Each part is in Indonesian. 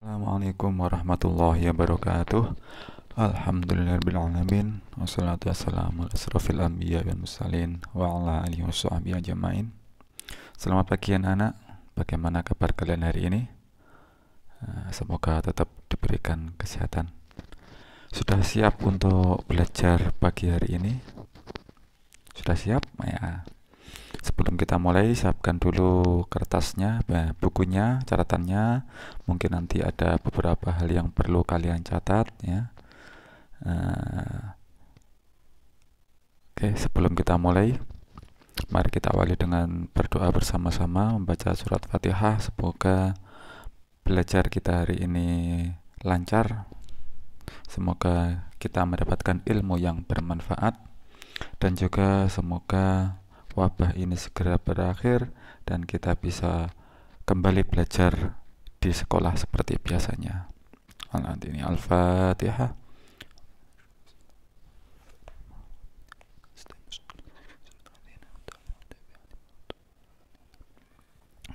Assalamualaikum warahmatullahi wabarakatuh. Alhamdulillahirrahmanirrahim. Wassalatu wassalamu ala asrofil anbiya wal mursalin wa ala alihi washabihi ajmain. Selamat pagi anak-anak. Bagaimana kabar kalian hari ini? Semoga tetap diberikan kesehatan. Sudah siap untuk belajar pagi hari ini? Sudah siap? Ya. Sebelum kita mulai, siapkan dulu kertasnya, bukunya, catatannya. Mungkin nanti ada beberapa hal yang perlu kalian catat ya. Oke, sebelum kita mulai, mari kita awali dengan berdoa bersama-sama, membaca surat Fatihah. Semoga belajar kita hari ini lancar. Semoga kita mendapatkan ilmu yang bermanfaat, dan juga semoga wabah ini segera berakhir dan kita bisa kembali belajar di sekolah seperti biasanya. Nanti ini Al-Fatihah.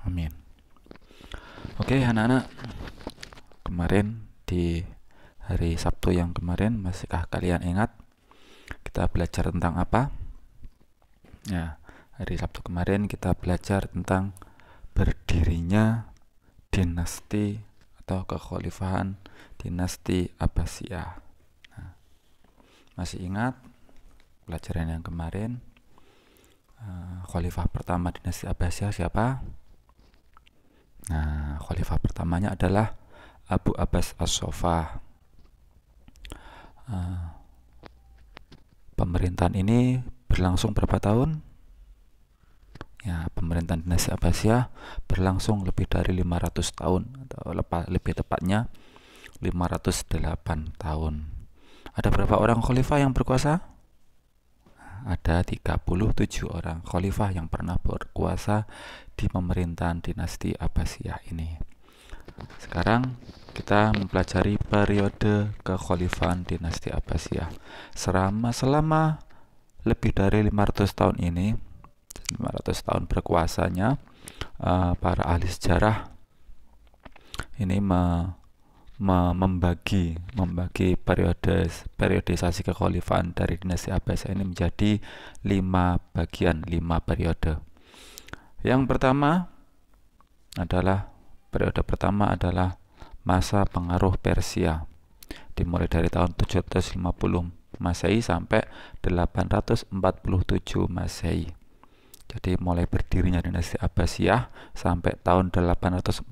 Amin. Oke anak-anak, kemarin di hari Sabtu yang kemarin, masihkah kalian ingat kita belajar tentang apa? Ya, hari Sabtu kemarin kita belajar tentang berdirinya dinasti atau kekhalifahan dinasti Abbasiyah. Nah, masih ingat pelajaran yang kemarin? Khalifah pertama dinasti Abbasiyah siapa? Nah, khalifah pertamanya adalah Abu Abbas As-Soffah. Pemerintahan ini berlangsung berapa tahun? Ya, pemerintahan dinasti Abbasiyah berlangsung lebih dari 500 tahun, atau lebih tepatnya 508 tahun. Ada berapa orang khalifah yang berkuasa? Ada 37 orang khalifah yang pernah berkuasa di pemerintahan dinasti Abbasiyah ini. Sekarang kita mempelajari periode kekhalifahan dinasti Abbasiyah. Selama lebih dari 500 tahun ini, 500 tahun berkuasanya, para ahli sejarah ini membagi periodisasi kekhalifahan dari dinasti Abbasiyah ini menjadi 5 bagian, 5 periode. Yang pertama adalah masa pengaruh Persia, dimulai dari tahun 750 Masehi sampai 847 Masehi. Jadi mulai berdirinya dinasti Abbasiyah sampai tahun 847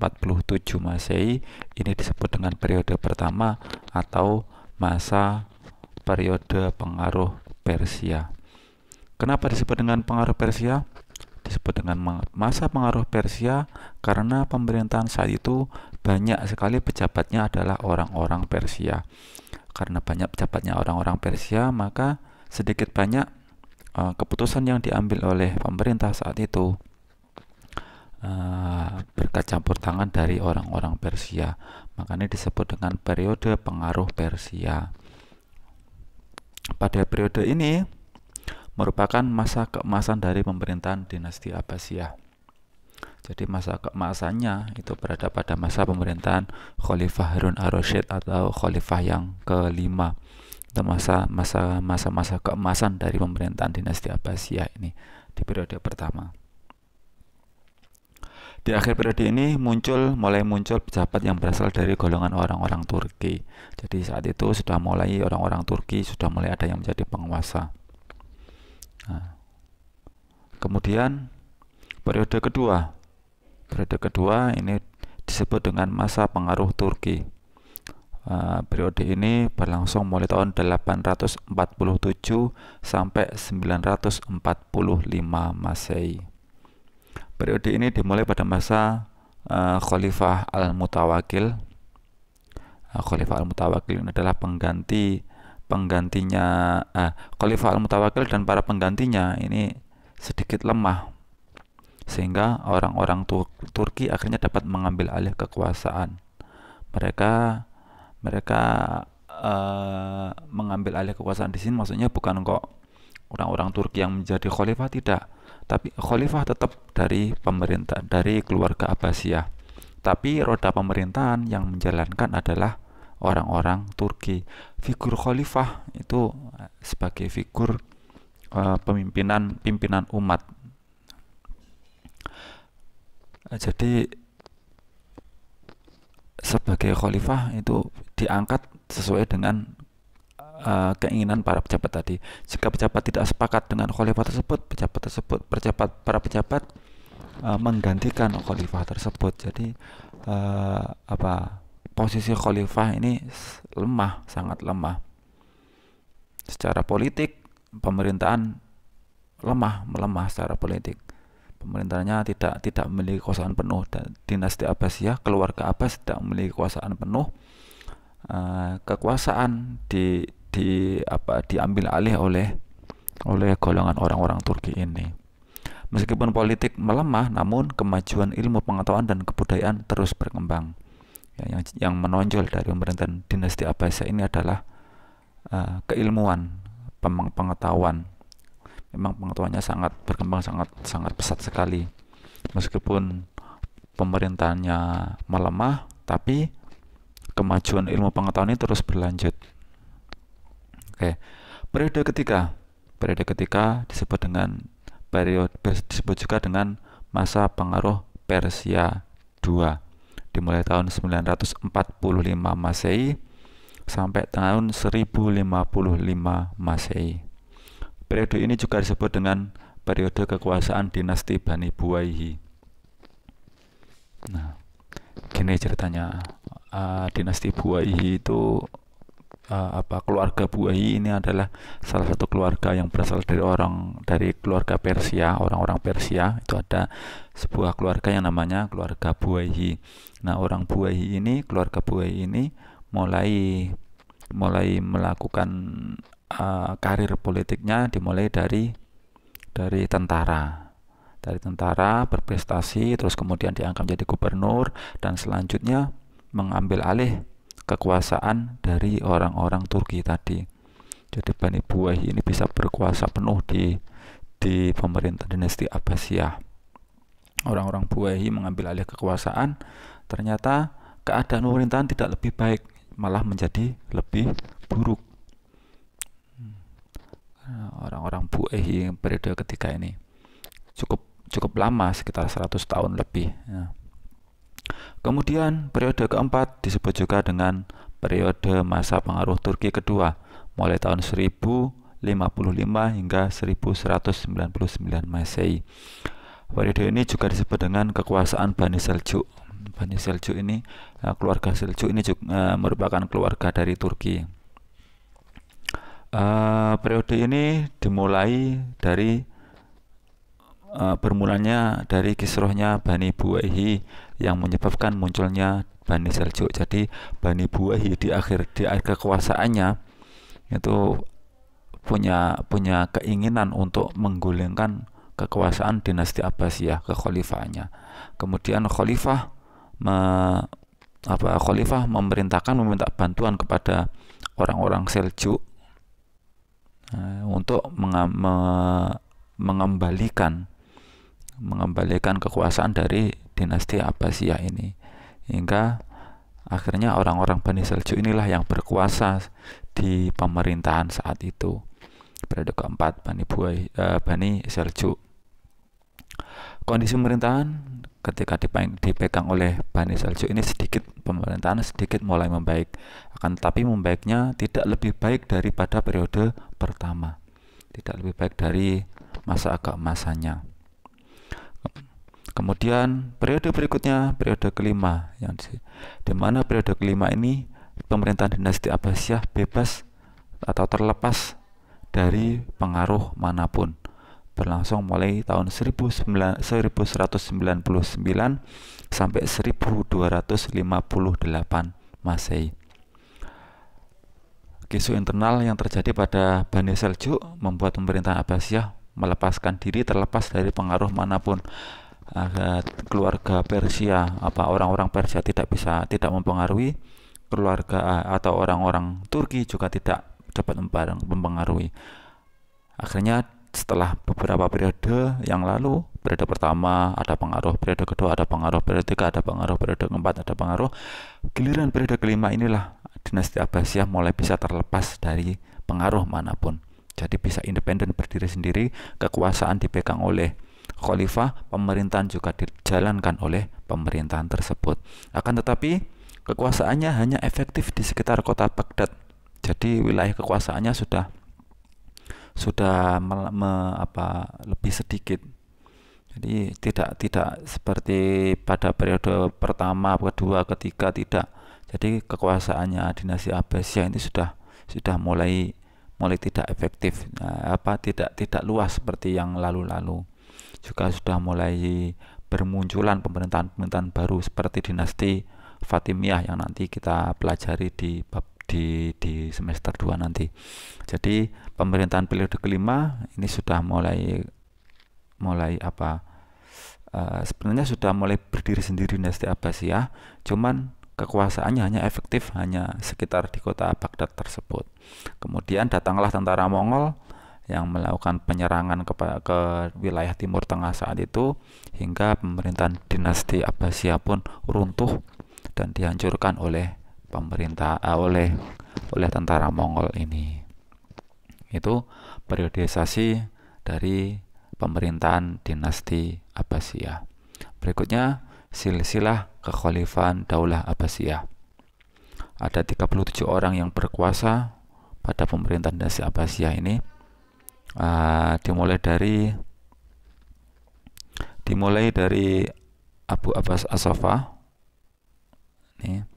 Masehi ini disebut dengan periode pertama atau masa periode pengaruh Persia. Kenapa disebut dengan pengaruh Persia? Disebut dengan masa pengaruh Persia karena pemerintahan saat itu banyak sekali pejabatnya adalah orang-orang Persia. Karena banyak pejabatnya orang-orang Persia, maka sedikit banyak keputusan yang diambil oleh pemerintah saat itu berkat campur tangan dari orang-orang Persia. Makanya disebut dengan periode pengaruh Persia. Pada periode ini merupakan masa keemasan dari pemerintahan dinasti Abbasiyah. Jadi masa keemasannya itu berada pada masa pemerintahan Khalifah Harun ar-Rasyid atau Khalifah yang kelima. Itu masa keemasan dari pemerintahan dinasti Abbasiyah ini di periode pertama. Di akhir periode ini mulai muncul pejabat yang berasal dari golongan orang-orang Turki. Jadi saat itu sudah mulai orang-orang Turki sudah mulai ada yang menjadi penguasa. Nah, kemudian periode kedua ini disebut dengan masa pengaruh Turki. Periode ini berlangsung mulai tahun 847 sampai 945 Masehi. Periode ini dimulai pada masa Khalifah Al-Mutawakil. Khalifah Al-Mutawakil ini adalah penggantinya Khalifah Al-Mutawakil, dan para penggantinya ini sedikit lemah sehingga orang-orang Turki akhirnya dapat mengambil alih kekuasaan. Mereka mengambil alih kekuasaan di sini maksudnya bukan kok orang-orang Turki yang menjadi khalifah, tidak, tapi khalifah tetap dari pemerintah, dari keluarga Abbasiyah. tapi roda pemerintahan yang menjalankan adalah orang-orang Turki. Figur khalifah itu sebagai figur pimpinan umat. Jadi sebagai khalifah itu diangkat sesuai dengan keinginan para pejabat tadi. Jika pejabat tidak sepakat dengan khalifah tersebut, para pejabat menggantikan khalifah tersebut. Jadi posisi khalifah ini lemah, sangat lemah. Secara politik pemerintahan melemah secara politik. Pemerintahnya tidak memiliki kekuasaan penuh. Dan dinasti Abbasiyah, keluarga Abbas tidak memiliki kekuasaan penuh. Kekuasaan diambil alih oleh golongan orang-orang Turki ini. Meskipun politik melemah, namun kemajuan ilmu pengetahuan dan kebudayaan terus berkembang. Ya, yang menonjol dari pemerintahan dinasti Abbasiyah ini adalah keilmuan, pengetahuan. Memang pengetahuannya sangat berkembang, sangat pesat sekali. Meskipun pemerintahannya melemah, tapi kemajuan ilmu pengetahuan ini terus berlanjut. Oke. Periode ketiga disebut juga dengan masa pengaruh Persia II, dimulai tahun 945 Masehi sampai tahun 1055 Masehi. Periode ini juga disebut dengan periode kekuasaan dinasti Bani Buwayhi. Nah, gini ceritanya. Dinasti Buwayhi itu keluarga Buwayhi ini adalah salah satu keluarga yang berasal dari keluarga Persia, orang-orang Persia. Itu ada sebuah keluarga yang namanya keluarga Buwayhi. Nah, keluarga Buwayhi ini mulai melakukan karir politiknya dimulai dari tentara. Dari tentara berprestasi, terus kemudian diangkat menjadi gubernur, dan selanjutnya mengambil alih kekuasaan dari orang-orang Turki tadi. Jadi Bani Buwayhi ini bisa berkuasa penuh di pemerintah dinasti Abbasiyah. Orang-orang Buwayhi mengambil alih kekuasaan, ternyata keadaan pemerintahan tidak lebih baik, malah menjadi lebih buruk. Orang-orang Buwayhi periode ketiga ini cukup lama, sekitar 100 tahun lebih. Kemudian periode keempat disebut juga dengan periode masa pengaruh Turki kedua, mulai tahun 1055 hingga 1199 Masehi. Periode ini juga disebut dengan kekuasaan Bani Seljuk. Bani Seljuk ini, keluarga Seljuk ini juga merupakan keluarga dari Turki. Periode ini dimulai dari bermulanya dari kisruhnya Bani Buwayhi yang menyebabkan munculnya Bani Seljuk. Jadi Bani Buwayhi di akhir kekuasaannya itu punya keinginan untuk menggulingkan kekuasaan dinasti Abbasiyah ke khalifahannya. Kemudian khalifah meminta bantuan kepada orang-orang Seljuk untuk mengembalikan kekuasaan dari dinasti Abbasiyah ini, hingga akhirnya orang-orang Bani Seljuk inilah yang berkuasa di pemerintahan saat itu. Periode keempat Bani Seljuk. Kondisi pemerintahan ketika dipegang oleh Bani Seljuk ini pemerintahan sedikit mulai membaik, akan tetapi membaiknya tidak lebih baik daripada periode pertama, tidak lebih baik dari masa keemasannya. Kemudian periode berikutnya, periode kelima, di mana periode kelima ini pemerintahan dinasti Abbasiyah bebas atau terlepas dari pengaruh manapun, berlangsung mulai tahun 1199 sampai 1258 Masehi. Kisru internal yang terjadi pada Bani Seljuk membuat pemerintahan Abbasiyah melepaskan diri terlepas dari pengaruh manapun. Keluarga Persia, orang-orang Persia tidak mempengaruhi, keluarga atau orang-orang Turki juga tidak dapat mempengaruhi. Akhirnya setelah beberapa periode yang lalu, periode pertama ada pengaruh, periode kedua ada pengaruh, periode ketiga ada pengaruh, periode keempat ada pengaruh, giliran periode kelima inilah dinasti Abbasiyah mulai bisa terlepas dari pengaruh manapun. Jadi bisa independen berdiri sendiri, kekuasaan dipegang oleh khalifah, pemerintahan juga dijalankan oleh pemerintahan tersebut. Akan tetapi kekuasaannya hanya efektif di sekitar kota Baghdad. Jadi wilayah kekuasaannya sudah lebih sedikit. Jadi tidak seperti pada periode pertama, kedua, ketiga, tidak. Jadi kekuasaannya dinasti Abbasiyah ini sudah mulai tidak efektif, tidak luas seperti yang lalu-lalu. Juga sudah mulai bermunculan pemerintahan baru seperti dinasti Fatimiyah yang nanti kita pelajari di semester 2 nanti. Jadi pemerintahan periode kelima ini sudah mulai sebenarnya sudah mulai berdiri sendiri dinasti Abbasiyah, cuman kekuasaannya hanya efektif hanya sekitar di kota Baghdad tersebut. Kemudian datanglah tentara Mongol yang melakukan penyerangan ke wilayah Timur Tengah saat itu, hingga pemerintahan dinasti Abbasiyah pun runtuh dan dihancurkan oleh tentara Mongol ini. Itu periodisasi dari pemerintahan dinasti Abbasiyah. Berikutnya silsilah kekhalifahan Daulah Abbasiyah. Ada 37 orang yang berkuasa pada pemerintahan dinasti Abbasiyah ini. Dimulai dari Abu Abbas As-Saffah. Ini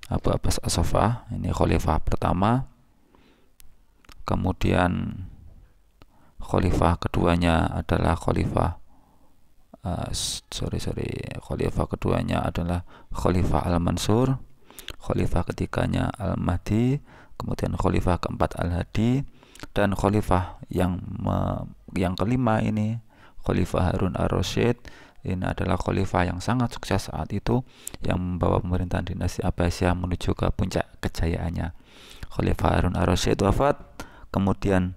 Abu Abbas As-Saffah, ini khalifah pertama. Kemudian khalifah keduanya adalah khalifah keduanya adalah Khalifah Al-Mansur, khalifah ketiganya Al-Mahdi, kemudian khalifah keempat Al-Hadi, dan khalifah yang kelima ini Khalifah Harun Ar-Rasyid. Ini adalah khalifah yang sangat sukses saat itu, yang membawa pemerintahan dinasti Abbasiyah menuju ke puncak kejayaannya. Khalifah Harun Ar-Rasyid wafat, kemudian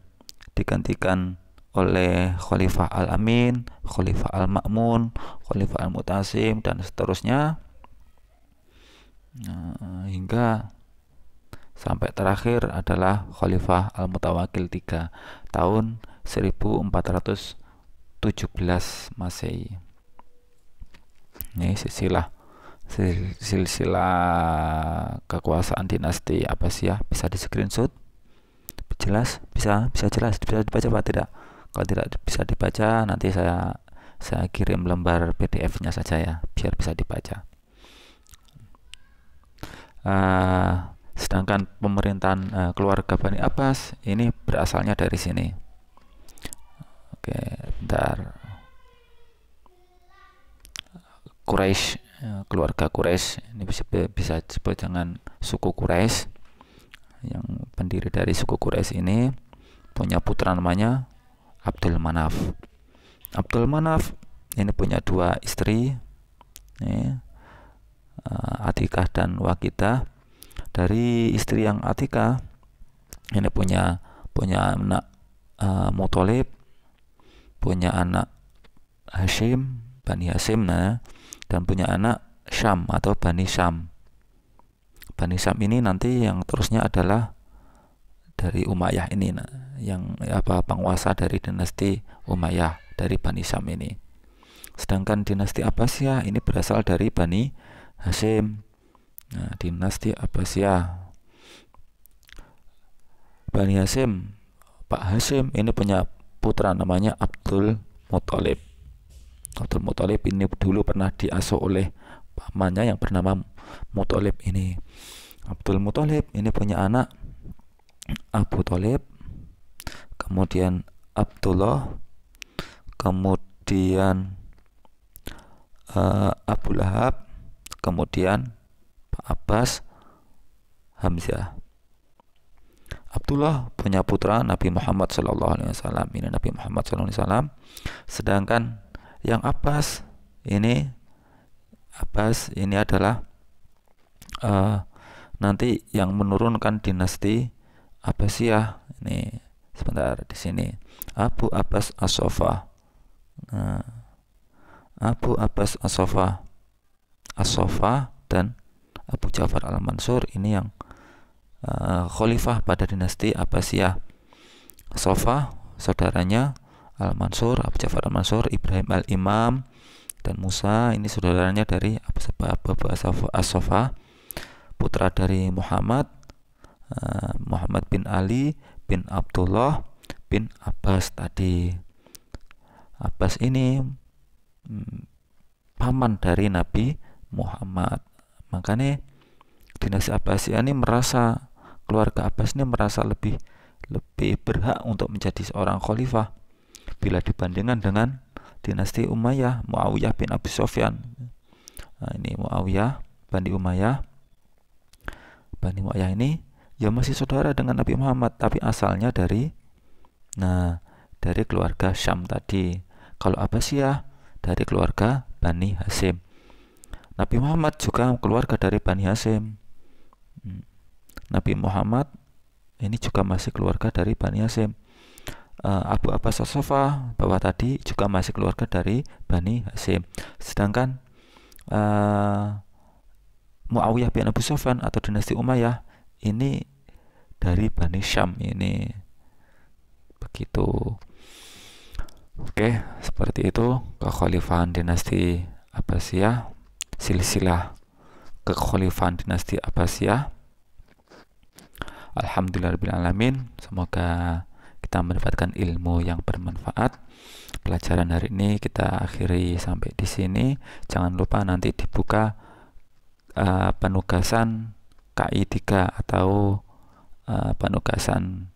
digantikan oleh Khalifah Al-Amin, Khalifah Al-Ma'mun, Khalifah Al-Mutasim, dan seterusnya, hingga sampai terakhir adalah Khalifah Al-Mutawakil III tahun 1417 Masehi. Ini silsilah kekuasaan dinasti Abbasiyah. Bisa di screenshot, jelas, bisa jelas, bisa dibaca Pak? Tidak? Kalau tidak bisa dibaca, nanti saya kirim lembar PDF-nya saja ya, biar bisa dibaca. Sedangkan pemerintahan keluarga Bani Abbas ini berasalnya dari sini. Oke, bentar. Quraisy, keluarga Quraisy ini bisa disebut dengan suku Quraisy. Yang pendiri dari suku Quraisy ini punya putra namanya Abdul Manaf. Abdul Manaf ini punya dua istri, Atikah dan Waqidah. Dari istri yang Atikah ini punya anak Muthalib, punya anak Hashim, Bani Hashim, dan punya anak Syam atau Bani Syam. Bani Syam ini nanti yang terusnya adalah dari Umayyah ini, yang penguasa dari dinasti Umayyah dari Bani Syam ini. Sedangkan dinasti Abbasiyah ini berasal dari Bani Hashim. Dinasti Abbasiyah, Bani Hashim, Pak Hashim ini punya putra namanya Abdul Muthalib. Abdul Muthalib ini dulu pernah diasuh oleh pamannya yang bernama Muthalib ini. Abdul Muthalib ini punya anak Abu Thalib, kemudian Abdullah, kemudian Abu Lahab, kemudian Pak Abbas, Hamzah. Abdullah punya putra Nabi Muhammad SAW. Ini Nabi Muhammad SAW. Sedangkan yang Abbas ini adalah nanti yang menurunkan dinasti Abbasiyah. Ini Sebentar di sini. Abu Abbas As-Sofa. Nah, Abu Abbas As-Sofa. As-Sofa dan Abu Ja'far Al-Mansur ini yang khalifah pada dinasti Abbasiyah. Sofa saudaranya Al-Mansur, Abu Ja'far Al-Mansur, Ibrahim Al-Imam, dan Musa ini saudaranya dari Abu As-Sofa, putra dari Muhammad, Muhammad bin Ali bin Abdullah bin Abbas tadi. Abbas ini paman dari Nabi Muhammad. Makanya dinasti Abbasiyah ini merasa, keluarga Abbas ini merasa lebih berhak untuk menjadi seorang khalifah bila dibandingkan dengan dinasti Umayyah, Muawiyah bin Abi Sufyan. Nah, ini Muawiyah, Bani Umayyah. Bani Umayyah ini ya masih saudara dengan Nabi Muhammad, tapi asalnya dari keluarga Syam tadi. Kalau Abbasiyah dari keluarga Bani Hasyim. Nabi Muhammad juga keluarga dari Bani Hasyim. Nabi Muhammad ini juga masih keluarga dari Bani Hasyim. Abu Abbas As-Sofa bahwa tadi juga masih keluarga dari Bani Hasyim. Sedangkan Muawiyah bin Abu Sufyan atau dinasti Umayyah ini dari Bani Syam ini. Begitu. Oke, seperti itu kekhalifahan dinasti Abbasiyah, silsilah kekhalifahan dinasti Abbasiyah. Alhamdulillahirrahmanirrahim. Semoga kita mendapatkan ilmu yang bermanfaat. Pelajaran hari ini kita akhiri sampai di sini. Jangan lupa nanti dibuka penugasan KI 3 atau penugasan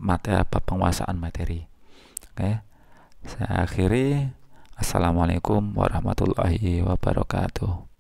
materi penguasaan materi. Oke. Saya akhiri. Assalamualaikum warahmatullahi wabarakatuh.